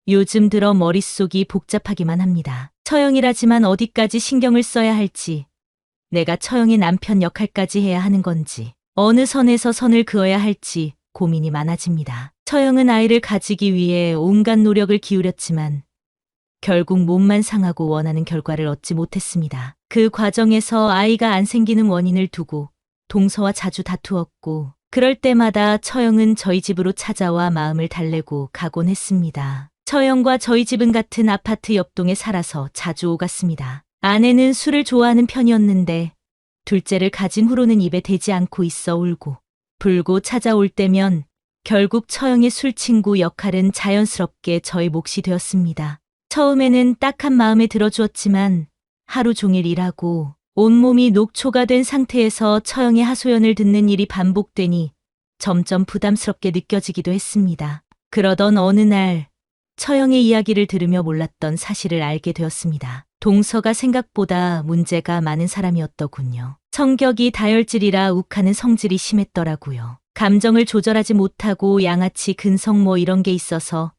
요즘 들어 머릿속이 복잡하기만 합니다. 처형이라지만 어디까지 신경을 써야 할지, 내가 처형의 남편 역할까지 해야 하는 건지, 어느 선에서 선을 그어야 할지 고민이 많아집니다. 처형은 아이를 가지기 위해 온갖 노력을 기울였지만 결국 몸만 상하고 원하는 결과를 얻지 못했습니다. 그 과정에서 아이가 안 생기는 원인을 두고 동서와 자주 다투었고, 그럴 때마다 처형은 저희 집으로 찾아와 마음을 달래고 가곤 했습니다. 처형과 저희 집은 같은 아파트 옆동에 살아서 자주 오갔습니다. 아내는 술을 좋아하는 편이었는데 둘째를 가진 후로는 입에 대지 않고 있어 울고 불고 찾아올 때면 결국 처형의 술친구 역할은 자연스럽게 저의 몫이 되었습니다. 처음에는 딱한 마음에 들어주었지만 하루 종일 일하고 온몸이 녹초가 된 상태에서 처형의 하소연을 듣는 일이 반복되니 점점 부담스럽게 느껴지기도 했습니다. 그러던 어느 날 처형의 이야기를 들으며 몰랐던 사실을 알게 되었습니다. 동서가 생각보다 문제가 많은 사람이었더군요. 성격이 다혈질이라 욱하는 성질이 심했더라고요. 감정을 조절하지 못하고 양아치 근성 뭐 이런 게 있어서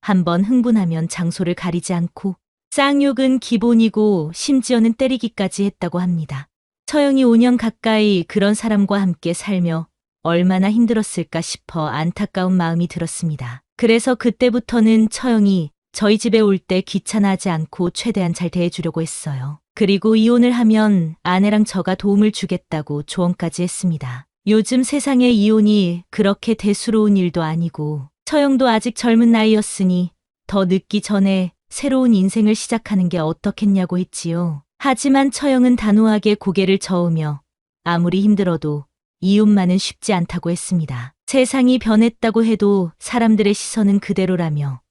한번 흥분하면 장소를 가리지 않고 쌍욕은 기본이고 심지어는 때리기까지 했다고 합니다. 처형이 5년 가까이 그런 사람과 함께 살며 얼마나 힘들었을까 싶어 안타까운 마음이 들었습니다. 그래서 그때부터는 처형이 저희 집에 올 때 귀찮아하지 않고 최대한 잘 대해주려고 했어요. 그리고 이혼을 하면 아내랑 저가 도움을 주겠다고 조언까지 했습니다. 요즘 세상에 이혼이 그렇게 대수로운 일도 아니고 처형도 아직 젊은 나이였으니 더 늦기 전에 새로운 인생을 시작하는 게 어떻겠냐고 했지요. 하지만 처형은 단호하게 고개를 저으며 아무리 힘들어도 이혼만은 쉽지 않다고 했습니다. 세상이 변했다고 해도 사람들의 시선은 그대로라며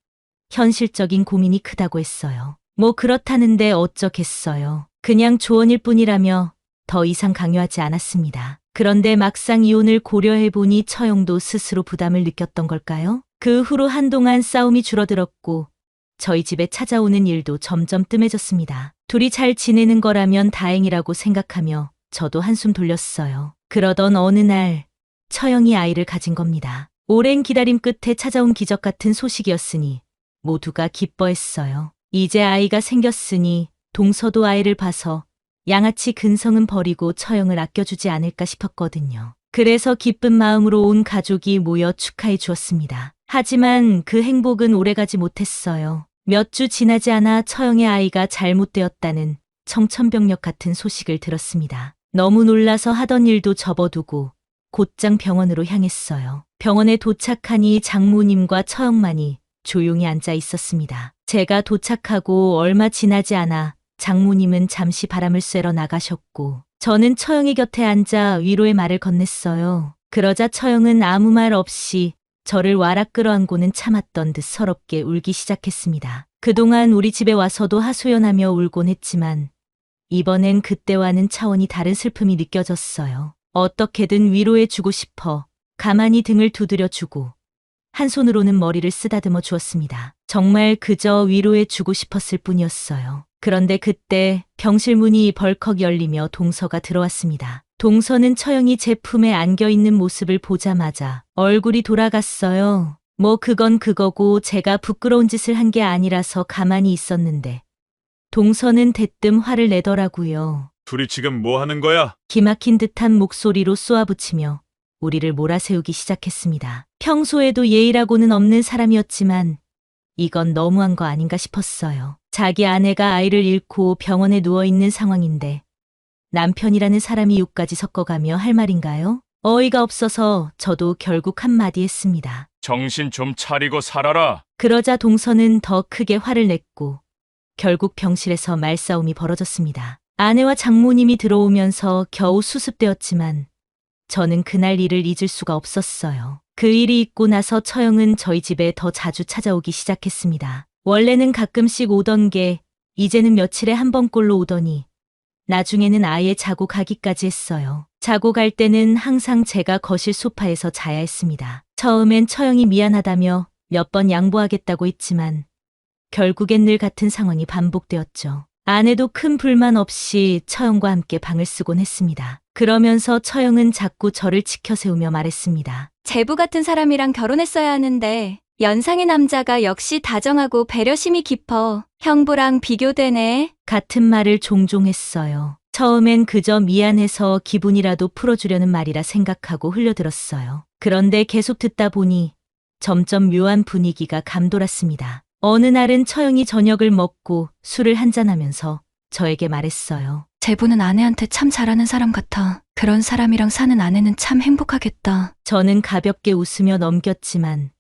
현실적인 고민이 크다고 했어요. 뭐 그렇다는데 어쩌겠어요. 그냥 조언일 뿐이라며 더 이상 강요하지 않았습니다. 그런데 막상 이혼을 고려해보니 처형도 스스로 부담을 느꼈던 걸까요? 그 후로 한동안 싸움이 줄어들었고 저희 집에 찾아오는 일도 점점 뜸해졌습니다. 둘이 잘 지내는 거라면 다행이라고 생각하며 저도 한숨 돌렸어요. 그러던 어느 날 처형이 아이를 가진 겁니다. 오랜 기다림 끝에 찾아온 기적 같은 소식이었으니 모두가 기뻐했어요. 이제 아이가 생겼으니 동서도 아이를 봐서 양아치 근성은 버리고 처형을 아껴주지 않을까 싶었거든요. 그래서 기쁜 마음으로 온 가족이 모여 축하해 주었습니다. 하지만 그 행복은 오래가지 못했어요. 몇 주 지나지 않아 처형의 아이가 잘못되었다는 청천벽력 같은 소식을 들었습니다. 너무 놀라서 하던 일도 접어두고 곧장 병원으로 향했어요. 병원에 도착하니 장모님과 처형만이 조용히 앉아 있었습니다. 제가 도착하고 얼마 지나지 않아 장모님은 잠시 바람을 쐬러 나가셨고 저는 처형의 곁에 앉아 위로의 말을 건넸어요. 그러자 처형은 아무 말 없이 저를 와락 끌어안고는 참았던 듯 서럽게 울기 시작했습니다. 그동안 우리 집에 와서도 하소연하며 울곤 했지만 이번엔 그때와는 차원이 다른 슬픔이 느껴졌어요. 어떻게든 위로해주고 싶어 가만히 등을 두드려주고 한 손으로는 머리를 쓰다듬어 주었습니다. 정말 그저 위로해주고 싶었을 뿐이었어요. 그런데 그때 병실 문이 벌컥 열리며 동서가 들어왔습니다. 동서는 처형이 제 품에 안겨있는 모습을 보자마자 얼굴이 돌아갔어요. 뭐 그건 그거고 제가 부끄러운 짓을 한 게 아니라서 가만히 있었는데 동서는 대뜸 화를 내더라고요. 둘이 지금 뭐 하는 거야? 기막힌 듯한 목소리로 쏘아붙이며 우리를 몰아세우기 시작했습니다. 평소에도 예의라고는 없는 사람이었지만 이건 너무한 거 아닌가 싶었어요. 자기 아내가 아이를 잃고 병원에 누워있는 상황인데 남편이라는 사람이 욕까지 섞어가며 할 말인가요? 어이가 없어서 저도 결국 한마디 했습니다. 정신 좀 차리고 살아라. 그러자 동서는 더 크게 화를 냈고 결국 병실에서 말싸움이 벌어졌습니다. 아내와 장모님이 들어오면서 겨우 수습되었지만 저는 그날 일을 잊을 수가 없었어요. 그 일이 있고 나서 처형은 저희 집에 더 자주 찾아오기 시작했습니다. 원래는 가끔씩 오던 게 이제는 며칠에 한 번꼴로 오더니 나중에는 아예 자고 가기까지 했어요. 자고 갈 때는 항상 제가 거실 소파에서 자야 했습니다. 처음엔 처형이 미안하다며 몇 번 양보하겠다고 했지만 결국엔 늘 같은 상황이 반복되었죠. 아내도 큰 불만 없이 처형과 함께 방을 쓰곤 했습니다. 그러면서 처형은 자꾸 저를 치켜 세우며 말했습니다. 제부 같은 사람이랑 결혼했어야 하는데 연상의 남자가 역시 다정하고 배려심이 깊어. 형부랑 비교되네. 같은 말을 종종 했어요. 처음엔 그저 미안해서 기분이라도 풀어주려는 말이라 생각하고 흘려들었어요. 그런데 계속 듣다 보니 점점 묘한 분위기가 감돌았습니다. 어느 날은 처형이 저녁을 먹고 술을 한잔하면서 저에게 말했어요. 제부는 아내한테 참 잘하는 사람 같아. 그런 사람이랑 사는 아내는 참 행복하겠다. 저는 가볍게 웃으며 넘겼지만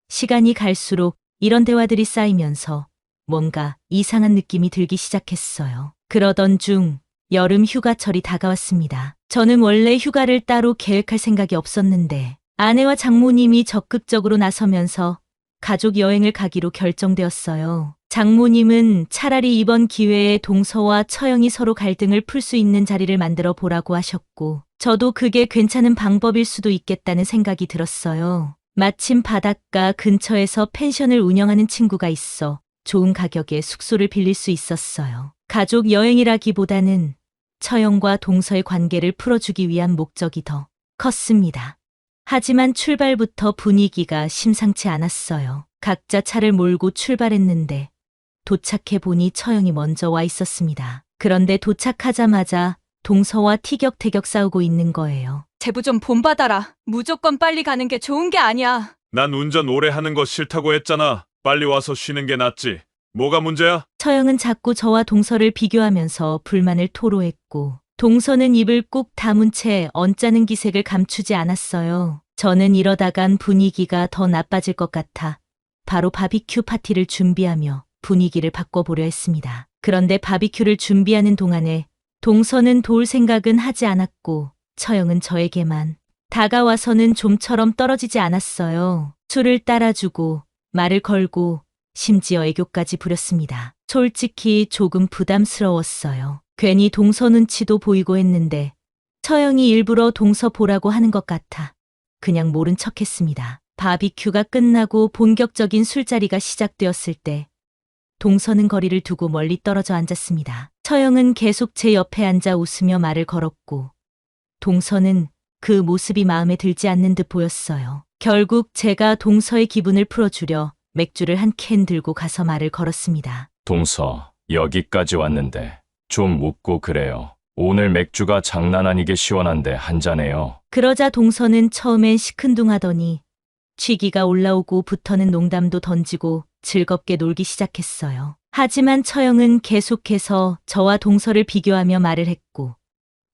시간이 갈수록 이런 대화들이 쌓이면서 뭔가 이상한 느낌이 들기 시작했어요. 그러던 중 여름 휴가철이 다가왔습니다. 저는 원래 휴가를 따로 계획할 생각이 없었는데 아내와 장모님이 적극적으로 나서면서 가족 여행을 가기로 결정되었어요. 장모님은 차라리 이번 기회에 동서와 처형이 서로 갈등을 풀 수 있는 자리를 만들어 보라고 하셨고, 저도 그게 괜찮은 방법일 수도 있겠다는 생각이 들었어요. 마침 바닷가 근처에서 펜션을 운영하는 친구가 있어 좋은 가격에 숙소를 빌릴 수 있었어요. 가족 여행이라기보다는 처형과 동서의 관계를 풀어주기 위한 목적이 더 컸습니다. 하지만 출발부터 분위기가 심상치 않았어요. 각자 차를 몰고 출발했는데 도착해보니 처형이 먼저 와 있었습니다. 그런데 도착하자마자 동서와 티격태격 싸우고 있는 거예요. 제부 좀 본받아라. 무조건 빨리 가는 게 좋은 게 아니야. 난 운전 오래 하는 거 싫다고 했잖아. 빨리 와서 쉬는 게 낫지. 뭐가 문제야? 처형은 자꾸 저와 동서를 비교하면서 불만을 토로했고, 동서는 입을 꾹 다문 채 언짢은 기색을 감추지 않았어요. 저는 이러다간 분위기가 더 나빠질 것 같아 바로 바비큐 파티를 준비하며 분위기를 바꿔보려 했습니다. 그런데 바비큐를 준비하는 동안에 동서는 도울 생각은 하지 않았고 처형은 저에게만 다가와서는 좀처럼 떨어지지 않았어요. 술을 따라주고 말을 걸고 심지어 애교까지 부렸습니다. 솔직히 조금 부담스러웠어요. 괜히 동서 눈치도 보이고 했는데 처형이 일부러 동서 보라고 하는 것 같아 그냥 모른 척했습니다. 바비큐가 끝나고 본격적인 술자리가 시작되었을 때 동서는 거리를 두고 멀리 떨어져 앉았습니다. 처형은 계속 제 옆에 앉아 웃으며 말을 걸었고 동서는 그 모습이 마음에 들지 않는 듯 보였어요. 결국 제가 동서의 기분을 풀어주려 맥주를 한 캔 들고 가서 말을 걸었습니다. 동서, 여기까지 왔는데 좀 묻고 그래요. 오늘 맥주가 장난 아니게 시원한데 한잔해요. 그러자 동서는 처음엔 시큰둥하더니 취기가 올라오고부터는 농담도 던지고 즐겁게 놀기 시작했어요. 하지만 처형은 계속해서 저와 동서를 비교하며 말을 했고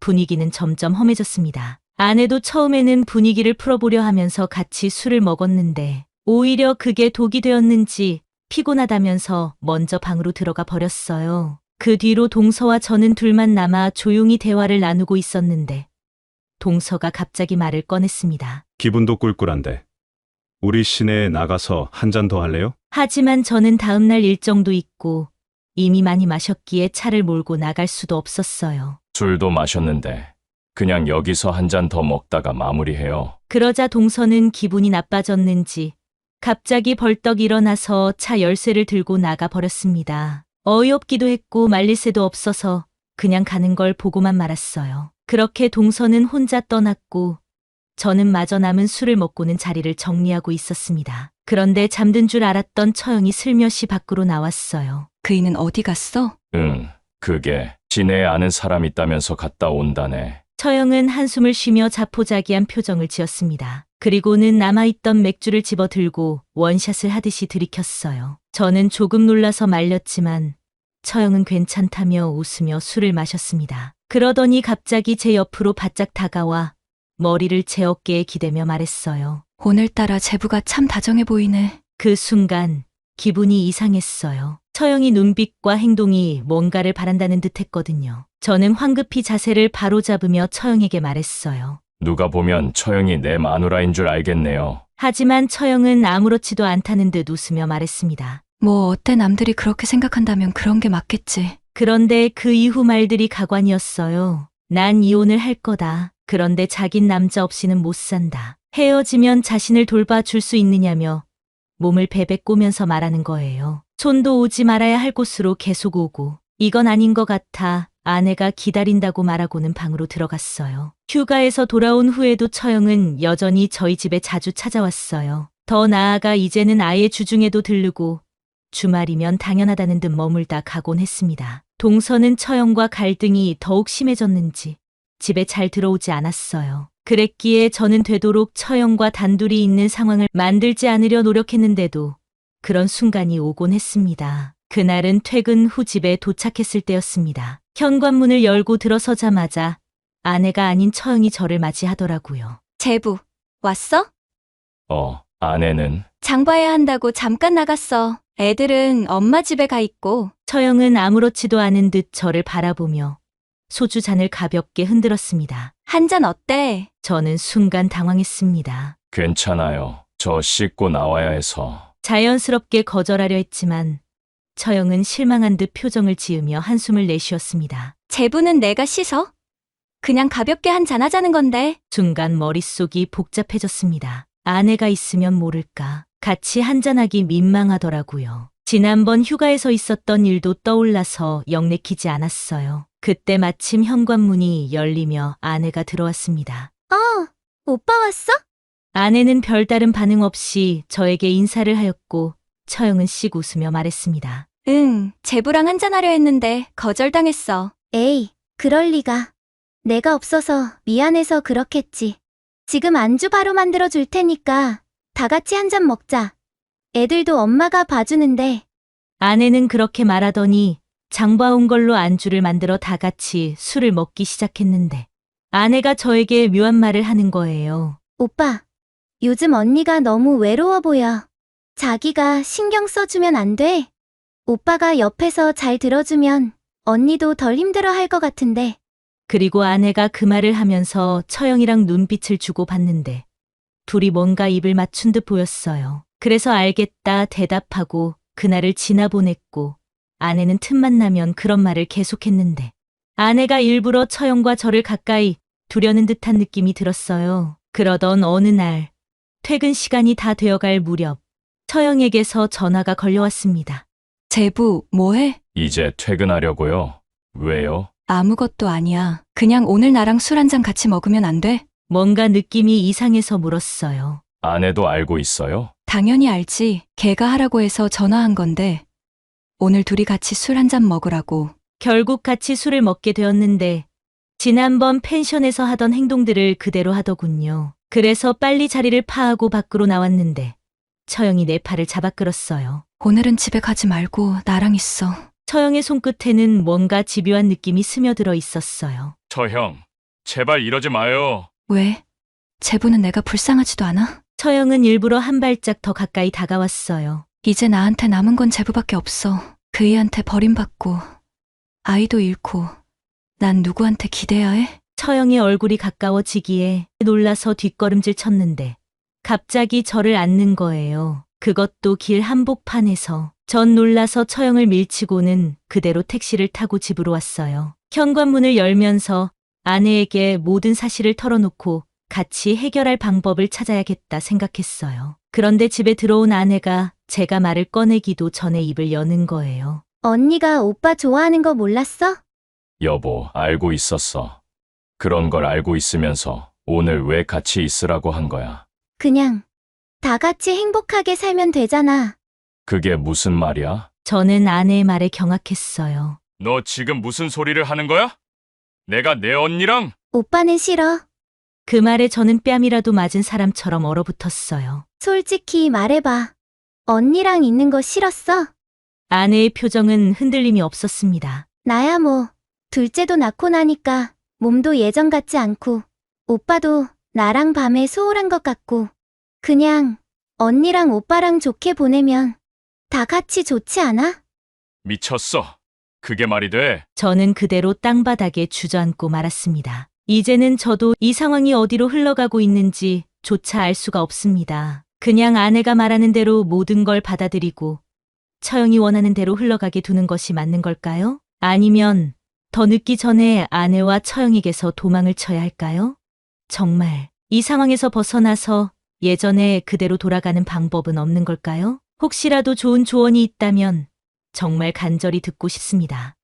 분위기는 점점 험해졌습니다. 아내도 처음에는 분위기를 풀어보려 하면서 같이 술을 먹었는데 오히려 그게 독이 되었는지 피곤하다면서 먼저 방으로 들어가 버렸어요. 그 뒤로 동서와 저는 둘만 남아 조용히 대화를 나누고 있었는데 동서가 갑자기 말을 꺼냈습니다. 기분도 꿀꿀한데 우리 시내에 나가서 한 잔 더 할래요? 하지만 저는 다음날 일정도 있고 이미 많이 마셨기에 차를 몰고 나갈 수도 없었어요. 술도 마셨는데 그냥 여기서 한 잔 더 먹다가 마무리해요. 그러자 동서는 기분이 나빠졌는지 갑자기 벌떡 일어나서 차 열쇠를 들고 나가 버렸습니다. 어이없기도 했고 말릴 새도 없어서 그냥 가는 걸 보고만 말았어요. 그렇게 동서는 혼자 떠났고 저는 마저 남은 술을 먹고는 자리를 정리하고 있었습니다. 그런데 잠든 줄 알았던 처형이 슬며시 밖으로 나왔어요. 그이는 어디 갔어? 응, 그게 시내에 아는 사람 있다면서 갔다 온다네. 처형은 한숨을 쉬며 자포자기한 표정을 지었습니다. 그리고는 남아있던 맥주를 집어 들고 원샷을 하듯이 들이켰어요. 저는 조금 놀라서 말렸지만 처형은 괜찮다며 웃으며 술을 마셨습니다. 그러더니 갑자기 제 옆으로 바짝 다가와 머리를 제 어깨에 기대며 말했어요. 오늘따라 제부가 참 다정해 보이네. 그 순간 기분이 이상했어요. 처형이 눈빛과 행동이 뭔가를 바란다는 듯 했거든요. 저는 황급히 자세를 바로잡으며 처형에게 말했어요. 누가 보면 처형이 내 마누라인 줄 알겠네요. 하지만 처형은 아무렇지도 않다는 듯 웃으며 말했습니다. 뭐 어때 남들이 그렇게 생각한다면 그런 게 맞겠지. 그런데 그 이후 말들이 가관이었어요. 난 이혼을 할 거다. 그런데 자긴 남자 없이는 못 산다. 헤어지면 자신을 돌봐줄 수 있느냐며 몸을 베베 꼬면서 말하는 거예요. 손도 오지 말아야 할 곳으로 계속 오고 이건 아닌 것 같아 아내가 기다린다고 말하고는 방으로 들어갔어요. 휴가에서 돌아온 후에도 처형은 여전히 저희 집에 자주 찾아왔어요. 더 나아가 이제는 아예 주중에도 들르고 주말이면 당연하다는 듯 머물다 가곤 했습니다. 동서는 처형과 갈등이 더욱 심해졌는지 집에 잘 들어오지 않았어요. 그랬기에 저는 되도록 처형과 단둘이 있는 상황을 만들지 않으려 노력했는데도 그런 순간이 오곤 했습니다. 그날은 퇴근 후 집에 도착했을 때였습니다. 현관문을 열고 들어서자마자 아내가 아닌 처형이 저를 맞이하더라고요. 제부, 왔어? 아내는 장 봐야 한다고 잠깐 나갔어. 애들은 엄마 집에 가 있고. 처형은 아무렇지도 않은 듯 저를 바라보며 소주 잔을 가볍게 흔들었습니다. 한 잔 어때? 저는 순간 당황했습니다. 괜찮아요. 저 씻고 나와야 해서. 자연스럽게 거절하려 했지만 처형은 실망한 듯 표정을 지으며 한숨을 내쉬었습니다. 제부는 내가 씻어? 그냥 가볍게 한 잔 하자는 건데. 순간 머릿속이 복잡해졌습니다. 아내가 있으면 모를까. 같이 한잔하기 민망하더라고요. 지난번 휴가에서 있었던 일도 떠올라서 영 내키지 않았어요. 그때 마침 현관문이 열리며 아내가 들어왔습니다. 오빠 왔어? 아내는 별다른 반응 없이 저에게 인사를 하였고 처형은 씩 웃으며 말했습니다. 응, 제부랑 한잔 하려 했는데 거절당했어. 에이, 그럴 리가. 내가 없어서 미안해서 그렇겠지. 지금 안주 바로 만들어 줄 테니까 다 같이 한 잔 먹자. 애들도 엄마가 봐주는데. 아내는 그렇게 말하더니 장 봐온 걸로 안주를 만들어 다 같이 술을 먹기 시작했는데 아내가 저에게 묘한 말을 하는 거예요. 오빠, 요즘 언니가 너무 외로워 보여. 자기가 신경 써주면 안 돼? 오빠가 옆에서 잘 들어주면 언니도 덜 힘들어 할 것 같은데. 그리고 아내가 그 말을 하면서 처형이랑 눈빛을 주고받는데 둘이 뭔가 입을 맞춘 듯 보였어요. 그래서 알겠다 대답하고 그날을 지나보냈고 아내는 틈만 나면 그런 말을 계속했는데 아내가 일부러 처형과 저를 가까이 두려는 듯한 느낌이 들었어요. 그러던 어느 날 퇴근 시간이 다 되어갈 무렵 처형에게서 전화가 걸려왔습니다. 제부, 뭐해? 이제 퇴근하려고요. 왜요? 아무것도 아니야. 그냥 오늘 나랑 술 한 잔 같이 먹으면 안 돼? 뭔가 느낌이 이상해서 물었어요. 아내도 알고 있어요? 당연히 알지. 걔가 하라고 해서 전화한 건데. 오늘 둘이 같이 술 한 잔 먹으라고. 결국 같이 술을 먹게 되었는데 지난번 펜션에서 하던 행동들을 그대로 하더군요. 그래서 빨리 자리를 파하고 밖으로 나왔는데 처형이 내 팔을 잡아 끌었어요. 오늘은 집에 가지 말고 나랑 있어. 처형의 손끝에는 뭔가 집요한 느낌이 스며들어 있었어요. 처형, 제발 이러지 마요. 왜? 제부는 내가 불쌍하지도 않아? 처형은 일부러 한 발짝 더 가까이 다가왔어요. 이제 나한테 남은 건 제부밖에 없어. 그 애한테 버림받고 아이도 잃고 난 누구한테 기대야 해? 처형의 얼굴이 가까워지기에 놀라서 뒷걸음질 쳤는데 갑자기 저를 안는 거예요. 그것도 길 한복판에서. 전 놀라서 처형을 밀치고는 그대로 택시를 타고 집으로 왔어요. 현관문을 열면서 아내에게 모든 사실을 털어놓고 같이 해결할 방법을 찾아야겠다 생각했어요. 그런데 집에 들어온 아내가 제가 말을 꺼내기도 전에 입을 여는 거예요. 언니가 오빠 좋아하는 거 몰랐어? 여보, 알고 있었어. 그런 걸 알고 있으면서 오늘 왜 같이 있으라고 한 거야? 그냥 다 같이 행복하게 살면 되잖아. 그게 무슨 말이야? 저는 아내의 말에 경악했어요. 너 지금 무슨 소리를 하는 거야? 내가 내 언니랑? 오빠는 싫어. 그 말에 저는 뺨이라도 맞은 사람처럼 얼어붙었어요. 솔직히 말해봐. 언니랑 있는 거 싫었어? 아내의 표정은 흔들림이 없었습니다. 나야 뭐 둘째도 낳고 나니까 몸도 예전 같지 않고 오빠도 나랑 밤에 소홀한 것 같고 그냥 언니랑 오빠랑 좋게 보내면 다 같이 좋지 않아? 미쳤어. 그게 말이 돼? 저는 그대로 땅바닥에 주저앉고 말았습니다. 이제는 저도 이 상황이 어디로 흘러가고 있는지 조차 알 수가 없습니다. 그냥 아내가 말하는 대로 모든 걸 받아들이고 처형이 원하는 대로 흘러가게 두는 것이 맞는 걸까요? 아니면 더 늦기 전에 아내와 처형에게서 도망을 쳐야 할까요? 정말 이 상황에서 벗어나서 예전에 그대로 돌아가는 방법은 없는 걸까요? 혹시라도 좋은 조언이 있다면 정말 간절히 듣고 싶습니다.